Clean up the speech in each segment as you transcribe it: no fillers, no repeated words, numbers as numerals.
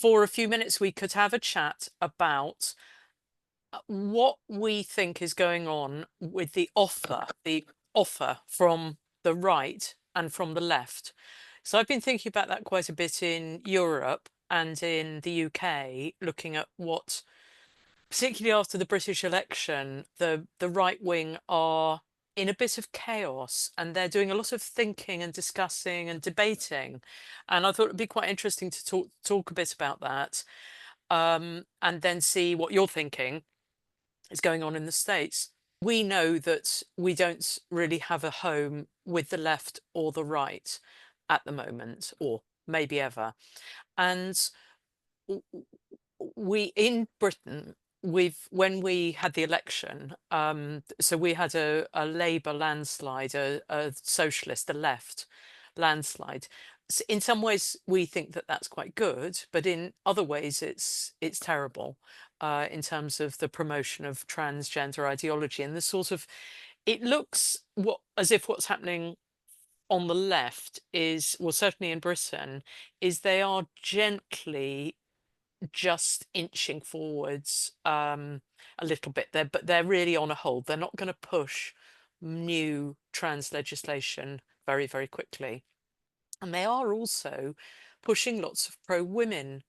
for a few minutes, we could have a chat about what we think is going on with the offer from the right and from the left. So I've been thinking about that quite a bit in Europe and in the UK, looking at what, particularly after the British election, the right wing are in a bit of chaos and they're doing a lot of thinking and discussing and debating. And I thought it'd be quite interesting to talk a bit about that, and then see what you're thinking is going on in the States. We know that we don't really have a home with the left or the right at the moment, or maybe ever. And w- we in Britain, when we had the election, so we had a Labour landslide, a socialist, a left landslide. In some ways, we think that that's quite good, but in other ways, it's terrible, in terms of the promotion of transgender ideology and the sort of, it looks as if what's happening on the left is, well, certainly in Britain, is they are gently just inching forwards, a little bit there, but they're really on a hold. They're not going to push new trans legislation very, very quickly. And they are also pushing lots of pro-women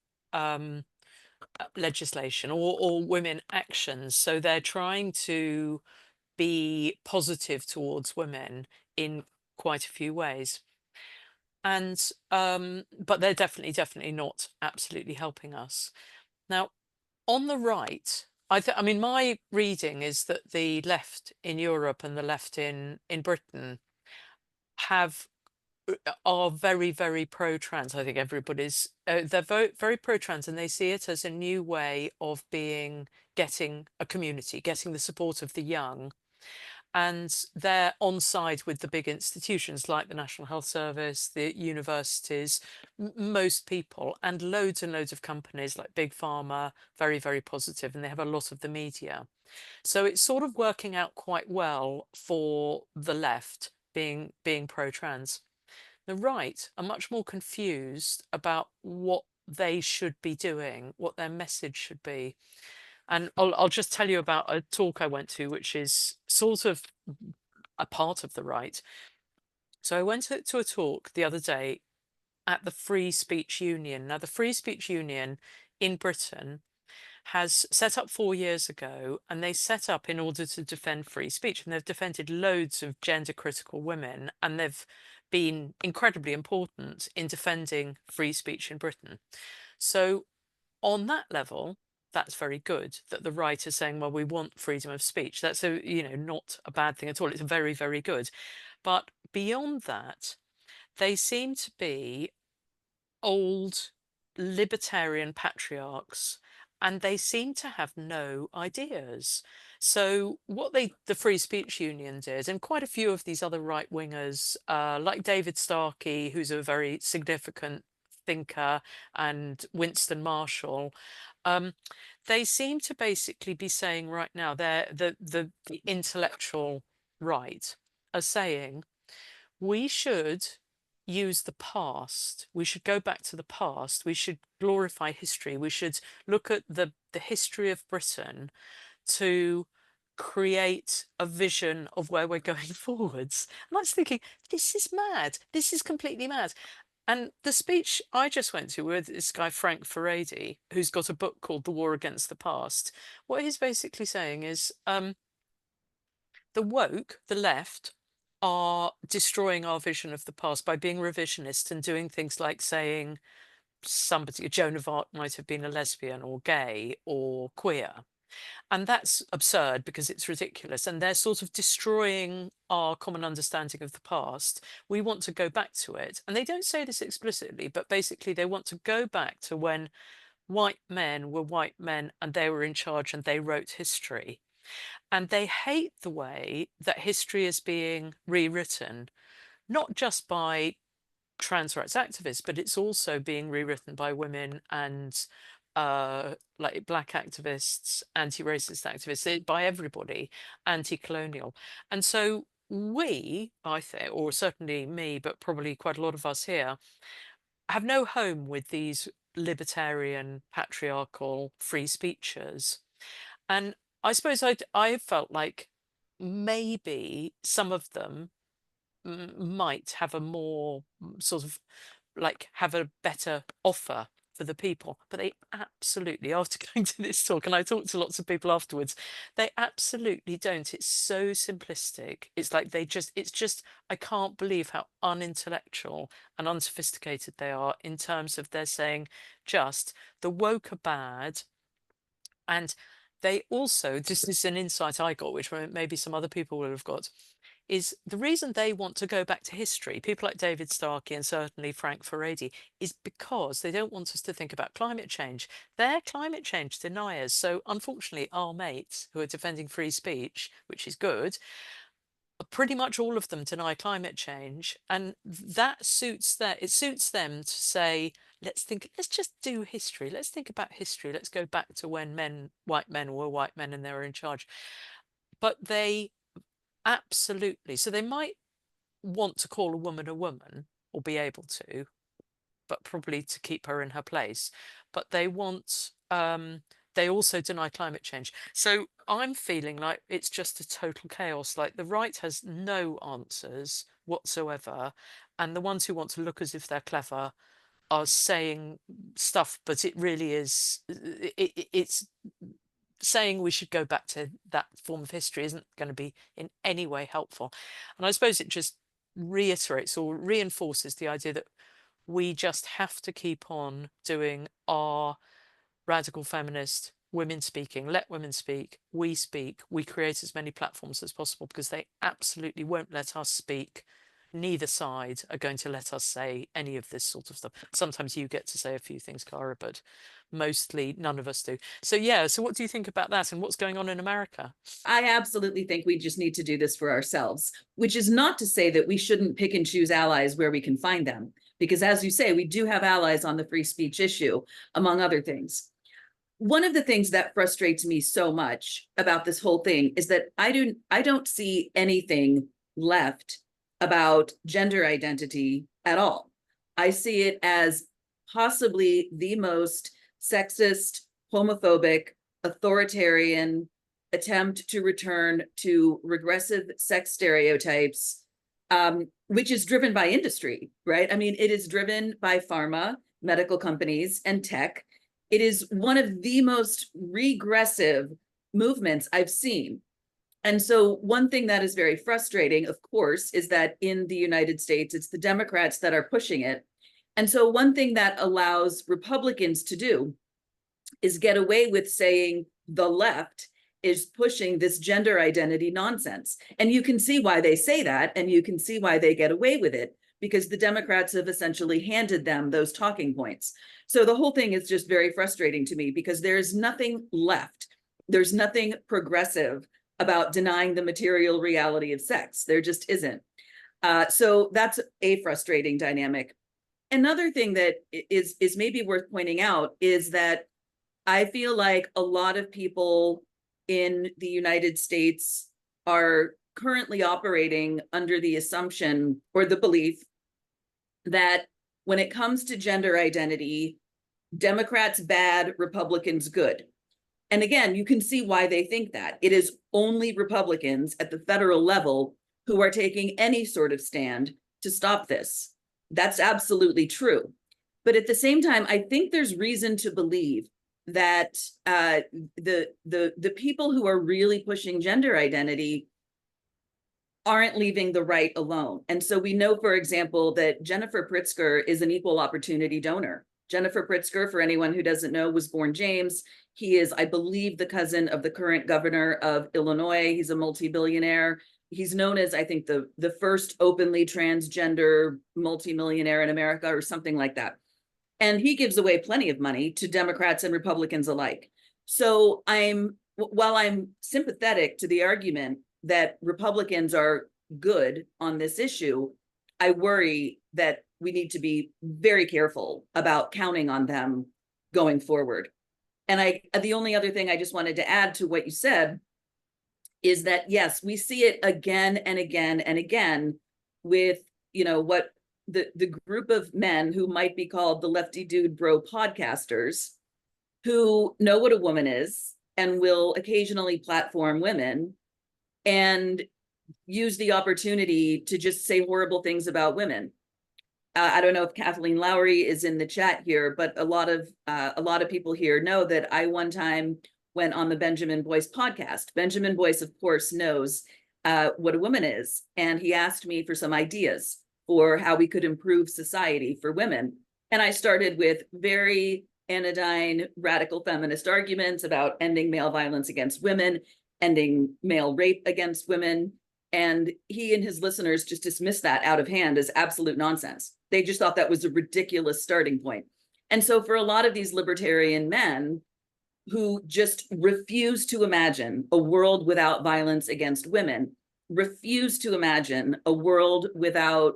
legislation, or women actions. So they're trying to be positive towards women in quite a few ways. And but they're definitely not absolutely helping us. Now, on the right, I mean, my reading is that the left in Europe and the left in Britain have are very, very pro-trans. I think everybody's they're very pro-trans, and they see it as a new way of getting a community, getting the support of the young. And they're on side with the big institutions like the National Health Service, the universities, most people, and loads of companies like Big Pharma, very, very positive, and they have a lot of the media. So it's sort of working out quite well for the left, being pro-trans. The right are much more confused about what they should be doing, what their message should be. And I'll just tell you about a talk I went to, which is sort of a part of the right. So I went to a talk the other day at the Free Speech Union. Now, the Free Speech Union in Britain has set up 4 years ago, and they set up in order to defend free speech. And they've defended loads of gender critical women, and they've been incredibly important in defending free speech in Britain. So on that level, that's very good that the right is saying, well, we want freedom of speech. That's not a bad thing at all. It's very, very good. But beyond that, they seem to be old libertarian patriarchs, and they seem to have no ideas. So what the Free Speech Union did, and quite a few of these other right wingers, like David Starkey, who's a very significant thinker, and Winston Marshall, they seem to basically be saying right now, they're the intellectual right are saying we should use the past. We should go back to the past. We should glorify history. We should look at the history of Britain to create a vision of where we're going forwards. And I was thinking, this is mad. This is completely mad. And the speech I just went to with this guy, Frank Furedi, who's got a book called The War Against the Past, what he's basically saying is the woke, the left, are destroying our vision of the past by being revisionist and doing things like saying somebody, Joan of Arc, might have been a lesbian or gay or queer. And that's absurd because it's ridiculous. And they're sort of destroying our common understanding of the past. We want to go back to it. And they don't say this explicitly, but basically they want to go back to when white men were white men and they were in charge and they wrote history. And they hate the way that history is being rewritten, not just by trans rights activists, but it's also being rewritten by women and like black activists, anti-racist activists, by everybody, anti-colonial. And so we, I think, or certainly me, but probably quite a lot of us here, have no home with these libertarian, patriarchal, free speechers. And I suppose I felt like maybe some of them might have a more sort of like have a better offer for the people, but they absolutely, after going to this talk, and I talked to lots of people afterwards, they absolutely don't. It's so simplistic. It's like it's just, I can't believe how unintellectual and unsophisticated they are in terms of they're saying just the woke are bad. And they also, this is an insight I got, which maybe some other people will have got, is the reason they want to go back to history, people like David Starkey and certainly Frank Furedi, is because they don't want us to think about climate change. They're climate change deniers. So unfortunately, our mates who are defending free speech, which is good, pretty much all of them deny climate change. And that suits it suits them to say, let's just do history. Let's think about history. Let's go back to when white men were white men and they were in charge. But they absolutely, so they might want to call a woman or be able to, but probably to keep her in her place. But they want, they also deny climate change. So I'm feeling like it's just a total chaos. Like the right has no answers whatsoever. And the ones who want to look as if they're clever are saying stuff, but it really is, it's saying we should go back to that form of history isn't going to be in any way helpful. And I suppose it just reiterates or reinforces the idea that we just have to keep on doing our radical feminist women speaking, let women speak, we create as many platforms as possible, because they absolutely won't let us speak. Neither side are going to let us say any of this sort of stuff. Sometimes you get to say a few things, Cara, but mostly none of us do. So yeah, so what do you think about that and what's going on in America? I absolutely think we just need to do this for ourselves, which is not to say that we shouldn't pick and choose allies where we can find them. Because as you say, we do have allies on the free speech issue, among other things. One of the things that frustrates me so much about this whole thing is that I don't see anything left about gender identity at all. I see it as possibly the most sexist, homophobic, authoritarian attempt to return to regressive sex stereotypes, which is driven by industry, right? I mean, it is driven by pharma, medical companies, and tech. It is one of the most regressive movements I've seen. And so one thing that is very frustrating, of course, is that in the United States, it's the Democrats that are pushing it. And so one thing that allows Republicans to do is get away with saying the left is pushing this gender identity nonsense. And you can see why they say that, and you can see why they get away with it, because the Democrats have essentially handed them those talking points. So the whole thing is just very frustrating to me, because there's nothing left. There's nothing progressive about denying the material reality of sex. There just isn't. So that's a frustrating dynamic. Another thing that is maybe worth pointing out is that I feel like a lot of people in the United States are currently operating under the assumption or the belief that when it comes to gender identity, Democrats bad, Republicans good. And again, you can see why they think that. It is only Republicans at the federal level who are taking any sort of stand to stop this. That's absolutely true. But at the same time, I think there's reason to believe that the people who are really pushing gender identity aren't leaving the right alone. And so we know, for example, that Jennifer Pritzker is an equal opportunity donor. Jennifer Pritzker, for anyone who doesn't know, was born James. He is, I believe, the cousin of the current governor of Illinois. He's a multi-billionaire. He's known as, I think, the first openly transgender multimillionaire in America or something like that. And he gives away plenty of money to Democrats and Republicans alike. So while I'm sympathetic to the argument that Republicans are good on this issue, I worry that we need to be very careful about counting on them going forward. And the only other thing I just wanted to add to what you said is that, yes, we see it again and again and again with, what the group of men who might be called the Lefty Dude Bro podcasters, who know what a woman is and will occasionally platform women and use the opportunity to just say horrible things about women. I don't know if Kathleen Lowry is in the chat here, but a lot of people here know that I one time went on the Benjamin Boyce podcast. Benjamin Boyce, of course, knows what a woman is, and he asked me for some ideas for how we could improve society for women. And I started with very anodyne radical feminist arguments about ending male violence against women, ending male rape against women. And he and his listeners just dismissed that out of hand as absolute nonsense. They just thought that was a ridiculous starting point. And so for a lot of these libertarian men who just refuse to imagine a world without violence against women, refuse to imagine a world without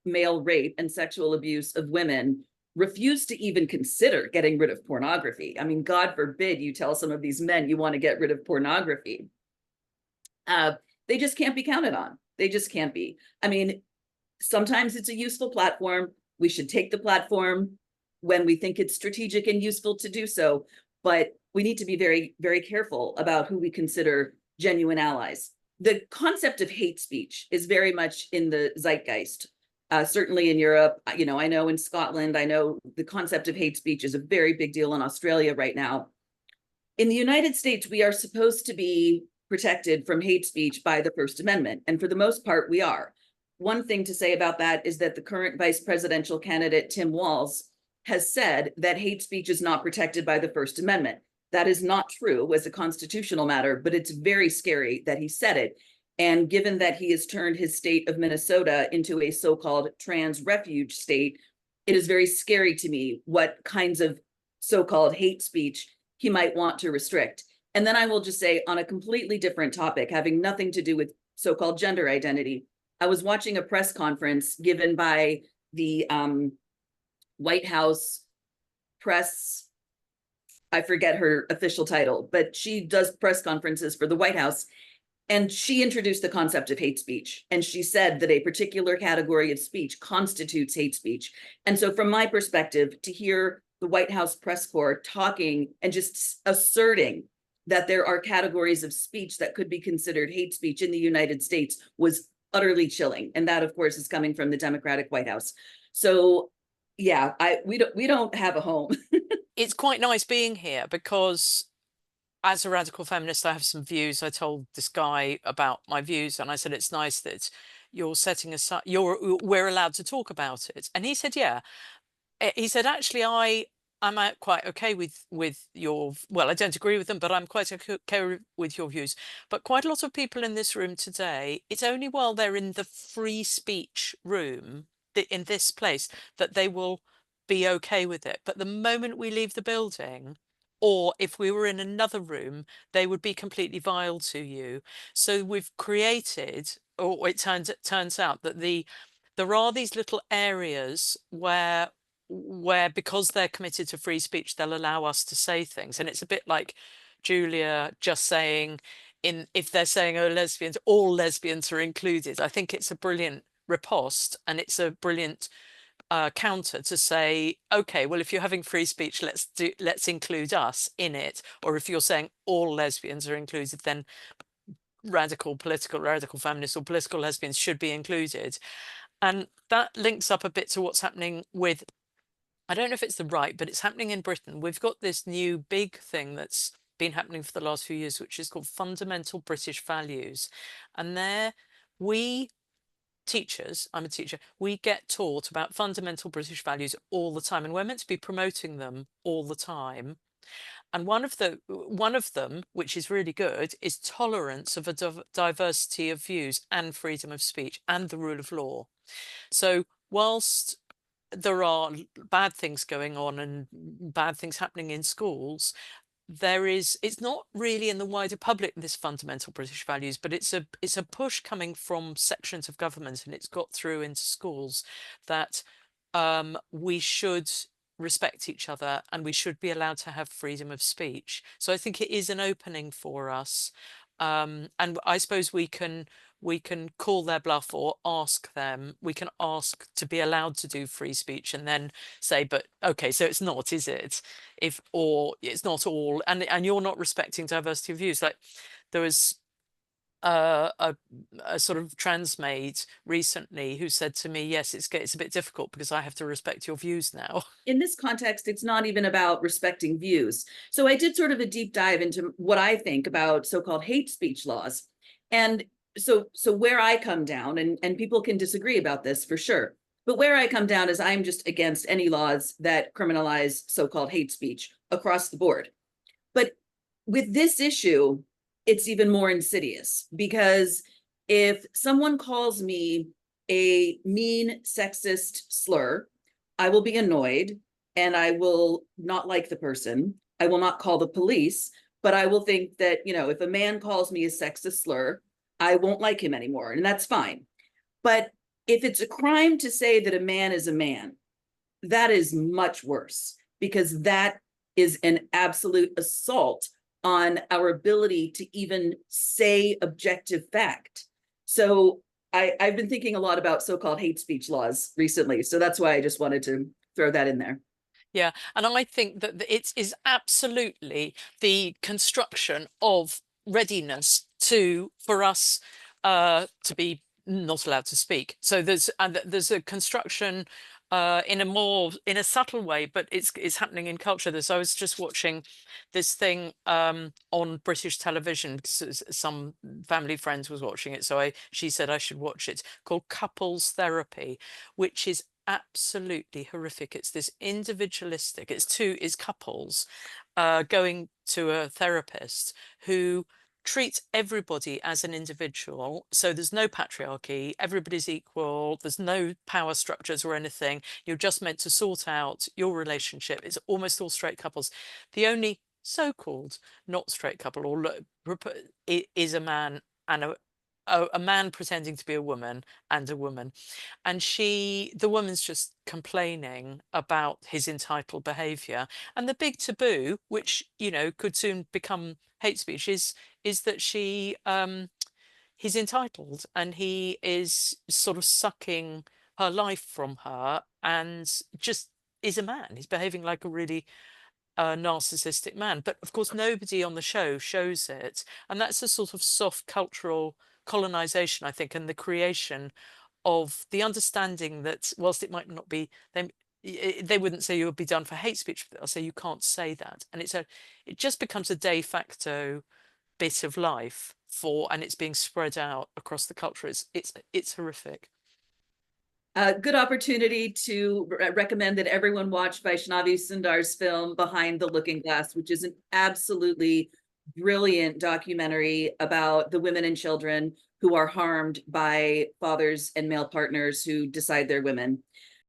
male rape and sexual abuse of women, refuse to even consider getting rid of pornography. I mean, God forbid you tell some of these men you want to get rid of pornography. They just can't be counted on. They just can't be. I mean, sometimes it's a useful platform. We should take the platform when we think it's strategic and useful to do so. But we need to be very, very careful about who we consider genuine allies. The concept of hate speech is very much in the zeitgeist. Certainly in Europe, I know in Scotland, I know the concept of hate speech is a very big deal in Australia right now. In the United States, we are supposed to be protected from hate speech by the First Amendment. And for the most part, we are. One thing to say about that is that the current vice presidential candidate, Tim Walz, has said that hate speech is not protected by the First Amendment. That is not true as a constitutional matter, but it's very scary that he said it. And given that he has turned his state of Minnesota into a so-called trans refuge state, it is very scary to me what kinds of so-called hate speech he might want to restrict. And then I will just say, on a completely different topic, having nothing to do with so-called gender identity, I was watching a press conference given by the White House press, I forget her official title, but she does press conferences for the White House. And she introduced the concept of hate speech. And she said that a particular category of speech constitutes hate speech. And so from my perspective, to hear the White House press corps talking and just asserting that there are categories of speech that could be considered hate speech in the United States was utterly chilling. And that, of course, is coming from the Democratic White House. So yeah, we don't have a home. It's quite nice being here because as a radical feminist, I have some views. I told this guy about my views and I said, it's nice that you're setting aside, we're allowed to talk about it. And he said, yeah. He said, actually, I'm quite okay with your, well, I don't agree with them, but I'm quite okay with your views. But quite a lot of people in this room today, it's only while they're in the free speech room, in this place, that they will be okay with it. But the moment we leave the building, or if we were in another room, they would be completely vile to you. So we've created, or it turns out that there are these little areas where because they're committed to free speech, they'll allow us to say things. And it's a bit like Julia just saying, if they're saying, oh, lesbians, all lesbians are included. I think it's a brilliant riposte, and it's a brilliant counter to say, okay, well, if you're having free speech, let's include us in it. Or if you're saying all lesbians are included, then radical feminists or political lesbians should be included. And that links up a bit to what's happening with, I don't know if it's the right, but it's happening in Britain. We've got this new big thing that's been happening for the last few years, which is called fundamental British values. And there we teachers, I'm a teacher, we get taught about fundamental British values all the time, and we're meant to be promoting them all the time. And one of them, which is really good, is tolerance of a diversity of views and freedom of speech and the rule of law. So whilst there are bad things going on and bad things happening in schools, it's not really in the wider public, this fundamental British values, but it's a push coming from sections of government, and it's got through into schools that we should respect each other and we should be allowed to have freedom of speech. So I think it is an opening for us. And I suppose we can we can call their bluff or ask them. We can ask to be allowed to do free speech and then say, but okay, so it's not, is it? If, or it's not all, and you're not respecting diversity of views. Like there was a sort of trans maid recently who said to me, yes, it's a bit difficult because I have to respect your views now. In this context, it's not even about respecting views. So I did sort of a deep dive into what I think about so-called hate speech laws. And so where I come down, and people can disagree about this for sure, but where I come down is I'm just against any laws that criminalize so-called hate speech across the board. But with this issue, it's even more insidious, because if someone calls me a mean sexist slur, I will be annoyed and I will not like the person. I will not call the police, but I will think that, you know, if a man calls me a sexist slur, I won't like him anymore, and that's fine. But if it's a crime to say that a man is a man, that is much worse, because that is an absolute assault on our ability to even say objective fact. So I've been thinking a lot about so-called hate speech laws recently. So that's why I just wanted to throw that in there. Yeah, and I think that it is absolutely the construction of readiness for us to be not allowed to speak. So there's a construction in a subtle way, but it's happening in culture. I was just watching this thing on British television because some family friends was watching it, so she said I should watch it, called Couples Therapy, which is absolutely horrific. It's this individualistic, it's couples going to a therapist who treats everybody as an individual. So there's no patriarchy, everybody's equal, there's no power structures or anything. You're just meant to sort out your relationship. It's almost all straight couples. The only so-called not straight couple is a man and a man pretending to be a woman and a woman. And the woman's just complaining about his entitled behavior. And the big taboo, which, you know, could soon become hate speech, is that he's entitled and he is sort of sucking her life from her and just is a man. He's behaving like a really narcissistic man. But of course, nobody on the show shows it. And that's a sort of soft cultural colonization, I think, and the creation of the understanding that whilst it might not be, they wouldn't say you would be done for hate speech, but they'll say you can't say that. And it just becomes a de facto bit of life and it's being spread out across the culture. It's horrific. A good opportunity to recommend that everyone watch Vaishnavi Sundar's film Behind the Looking Glass, which is an absolutely brilliant documentary about the women and children who are harmed by fathers and male partners who decide they're women.